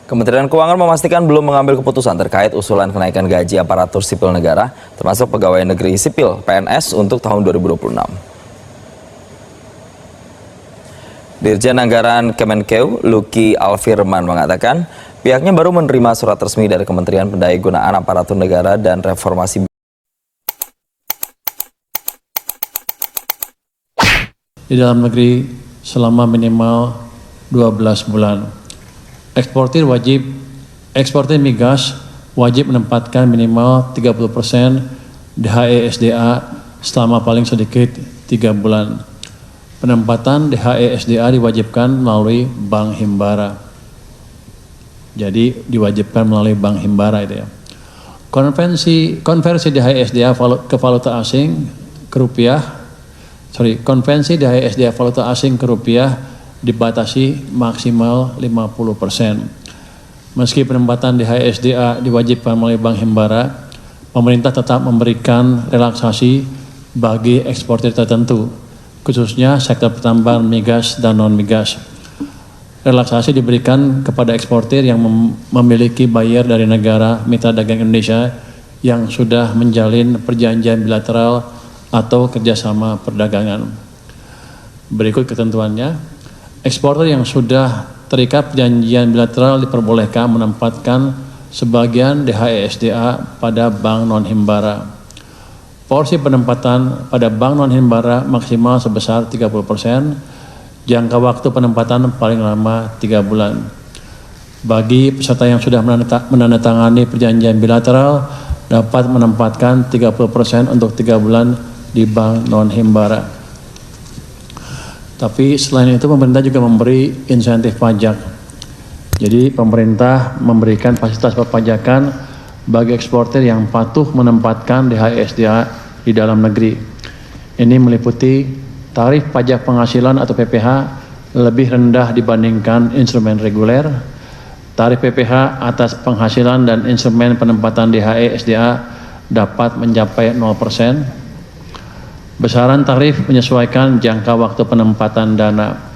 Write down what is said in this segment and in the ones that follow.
Kementerian Keuangan memastikan belum mengambil keputusan terkait usulan kenaikan gaji aparatur sipil negara, termasuk pegawai negeri sipil (PNS) untuk tahun 2026. Dirjen Anggaran Kemenkeu, Luki Alfirman mengatakan, pihaknya baru menerima surat resmi dari Kementerian Pendayagunaan Aparatur Negara dan Reformasi. Di dalam negeri selama minimal 12 bulan. Eksportir migas wajib menempatkan minimal 30% DHE SDA selama paling sedikit 3 bulan. Penempatan DHE SDA diwajibkan melalui Bank Himbara. Jadi diwajibkan melalui Bank Himbara itu ya. Konversi DHE SDA ke valuta asing ke rupiah, konvensi DHE SDA valuta asing ke rupiah dibatasi maksimal 50%. Meski penempatan DHE SDA diwajibkan melalui Bank Himbara, pemerintah tetap memberikan relaksasi bagi eksportir tertentu, khususnya sektor pertambangan migas dan non-migas. Relaksasi diberikan kepada eksportir yang memiliki buyer dari negara mitra dagang Indonesia yang sudah menjalin perjanjian bilateral atau kerjasama perdagangan. Berikut ketentuannya. Eksportir yang sudah terikat perjanjian bilateral diperbolehkan menempatkan sebagian DHE SDA pada bank non-himbara. Porsi penempatan pada bank non-himbara maksimal sebesar 30%, jangka waktu penempatan paling lama 3 bulan. Bagi peserta yang sudah menandatangani perjanjian bilateral, dapat menempatkan 30% untuk 3 bulan di bank non-himbara. Tapi selain itu pemerintah juga memberi insentif pajak. Jadi pemerintah memberikan fasilitas perpajakan bagi eksportir yang patuh menempatkan DHE SDA di dalam negeri. Ini meliputi tarif pajak penghasilan atau PPH lebih rendah dibandingkan instrumen reguler, tarif PPH atas penghasilan dan instrumen penempatan DHE SDA dapat mencapai 0%. Besaran tarif menyesuaikan jangka waktu penempatan dana.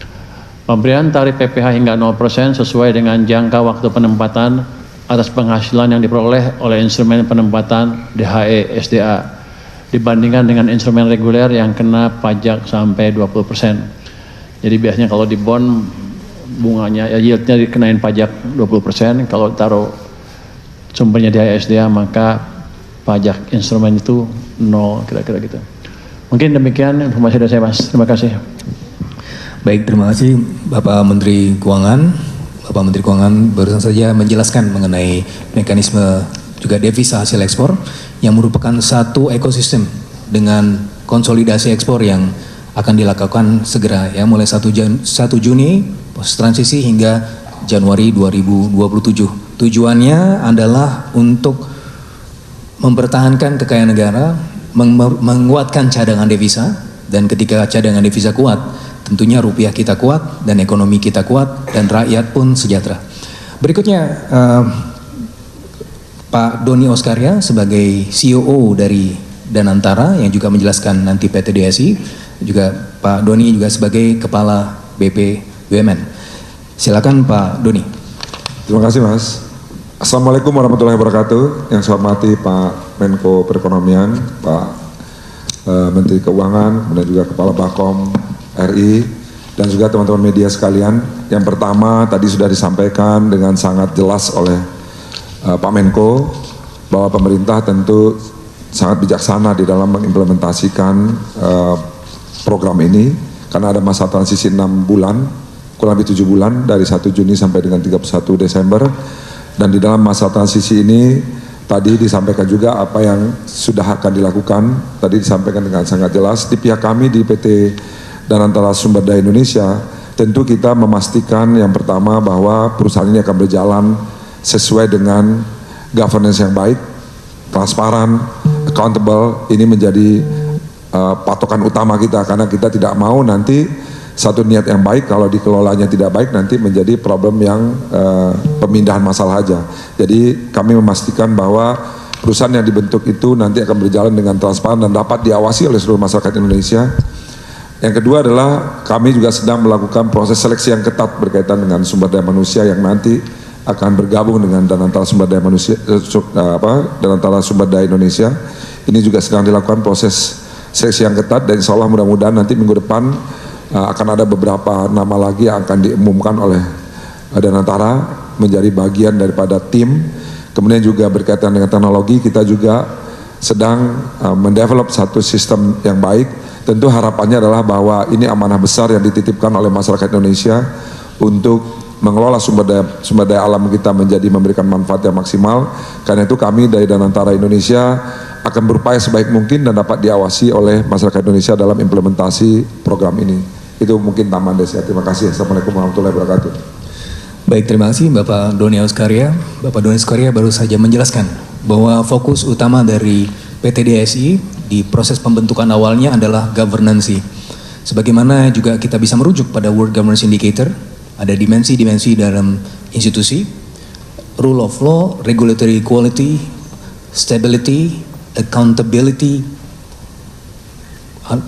Pemberian tarif PPH hingga 0% sesuai dengan jangka waktu penempatan atas penghasilan yang diperoleh oleh instrumen penempatan DHE SDA dibandingkan dengan instrumen reguler yang kena pajak sampai 20%. Jadi biasanya kalau di bond bunganya yieldnya dikenain pajak 20%, kalau taruh sumbernya DHE SDA maka pajak instrumen itu 0 kira-kira gitu. Mungkin demikian informasi dari saya, Mas. Terima kasih. Baik, terima kasih Bapak Menteri Keuangan. Bapak Menteri Keuangan barusan saja menjelaskan mengenai mekanisme juga devisa hasil ekspor yang merupakan satu ekosistem dengan konsolidasi ekspor yang akan dilakukan segera ya mulai 1 Juni pos transisi hingga Januari 2027. Tujuannya adalah untuk mempertahankan kekayaan negara, menguatkan cadangan devisa, dan ketika cadangan devisa kuat, tentunya rupiah kita kuat dan ekonomi kita kuat dan rakyat pun sejahtera. Berikutnya Pak Doni Oskarya sebagai CEO dari Danantara yang juga menjelaskan nanti PT DSI, juga Pak Doni juga sebagai Kepala BP BUMN. Silakan Pak Doni. Terima kasih Mas. Assalamualaikum warahmatullahi wabarakatuh. Yang saya hormati Pak Menko Perekonomian, Pak Menteri Keuangan, dan juga Kepala Bakom RI, dan juga teman-teman media sekalian. Yang pertama tadi sudah disampaikan dengan sangat jelas oleh Pak Menko bahwa pemerintah tentu sangat bijaksana di dalam mengimplementasikan program ini karena ada masa transisi 6 bulan, kurang lebih 7 bulan dari 1 Juni sampai dengan 31 Desember. Dan di dalam masa transisi ini tadi disampaikan juga apa yang sudah akan dilakukan, tadi disampaikan dengan sangat jelas. Di pihak kami di PT Danantara Sumber Daya Indonesia, tentu kita memastikan yang pertama bahwa perusahaan ini akan berjalan sesuai dengan governance yang baik, transparan, accountable. Ini menjadi patokan utama kita karena kita tidak mau nanti satu niat yang baik kalau dikelolanya tidak baik nanti menjadi problem yang pemindahan masalah aja. Jadi kami memastikan bahwa perusahaan yang dibentuk itu nanti akan berjalan dengan transparan dan dapat diawasi oleh seluruh masyarakat Indonesia. Yang kedua adalah kami juga sedang melakukan proses seleksi yang ketat berkaitan dengan sumber daya manusia yang nanti akan bergabung dengan Danantara Sumber Daya Manusia, Danantara Sumber Daya Indonesia. Ini juga sedang dilakukan proses seleksi yang ketat dan insya Allah mudah-mudahan nanti minggu depan akan ada beberapa nama lagi yang akan diumumkan oleh Danantara menjadi bagian daripada tim. Kemudian juga berkaitan dengan teknologi, kita juga sedang mendevelop satu sistem yang baik. Tentu harapannya adalah bahwa ini amanah besar yang dititipkan oleh masyarakat Indonesia untuk mengelola sumber daya alam kita menjadi memberikan manfaat yang maksimal. Karena itu kami dari Danantara Indonesia akan berupaya sebaik mungkin dan dapat diawasi oleh masyarakat Indonesia dalam implementasi program ini. Itu mungkin tambahan dari saya. Terima kasih. Assalamualaikum warahmatullahi wabarakatuh. Baik, terima kasih Bapak Doni Auskaria. Bapak Doni Auskaria baru saja menjelaskan bahwa fokus utama dari PT DSI di proses pembentukan awalnya adalah governance. Sebagaimana juga kita bisa merujuk pada World Governance Indicator, ada dimensi-dimensi dalam institusi, rule of law, regulatory equality, stability, accountability,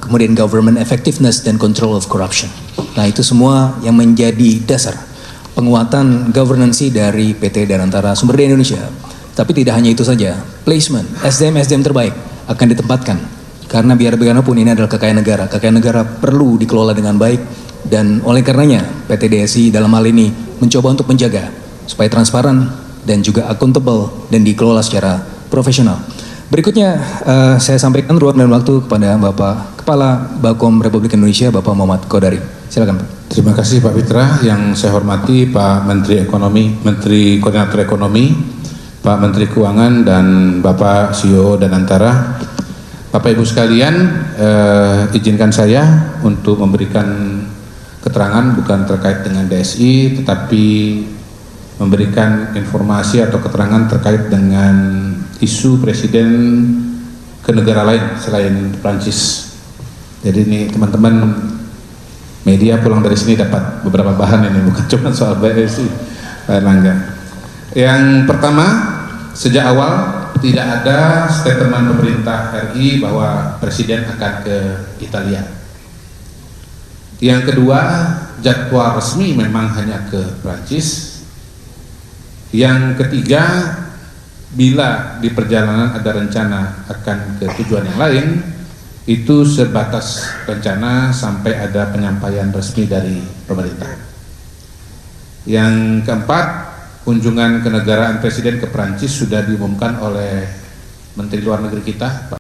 kemudian government effectiveness dan control of corruption. Nah, itu semua yang menjadi dasar penguatan governance dari PT Danantara Sumber Daya Indonesia. Tapi tidak hanya itu saja, placement SDM terbaik akan ditempatkan karena biar bagaimanapun ini adalah kekayaan negara perlu dikelola dengan baik dan oleh karenanya PT DSI dalam hal ini mencoba untuk menjaga supaya transparan dan juga accountable dan dikelola secara profesional. Berikutnya saya sampaikan ruang dan waktu kepada Bapak Kepala Bakom Republik Indonesia, Bapak Muhammad Kodari. Silakan Pak. Terima kasih Pak Fitra. Yang saya hormati Pak Menteri Ekonomi, Menteri Koordinator Ekonomi, Pak Menteri Keuangan dan Bapak CEO Danantara. Bapak Ibu sekalian, izinkan saya untuk memberikan keterangan bukan terkait dengan DSI, tetapi memberikan informasi atau keterangan terkait dengan isu presiden ke negara lain selain Prancis. Jadi ini teman-teman media pulang dari sini dapat beberapa bahan ini, bukan cuma soal BSI, Pak Erlangga. Yang pertama, sejak awal tidak ada statement pemerintah RI bahwa presiden akan ke Italia. Yang kedua, jadwal resmi memang hanya ke Prancis. Yang ketiga, bila di perjalanan ada rencana akan ke tujuan yang lain, itu sebatas rencana sampai ada penyampaian resmi dari pemerintah. Yang keempat, kunjungan kenegaraan presiden ke Prancis sudah diumumkan oleh Menteri Luar Negeri kita, Pak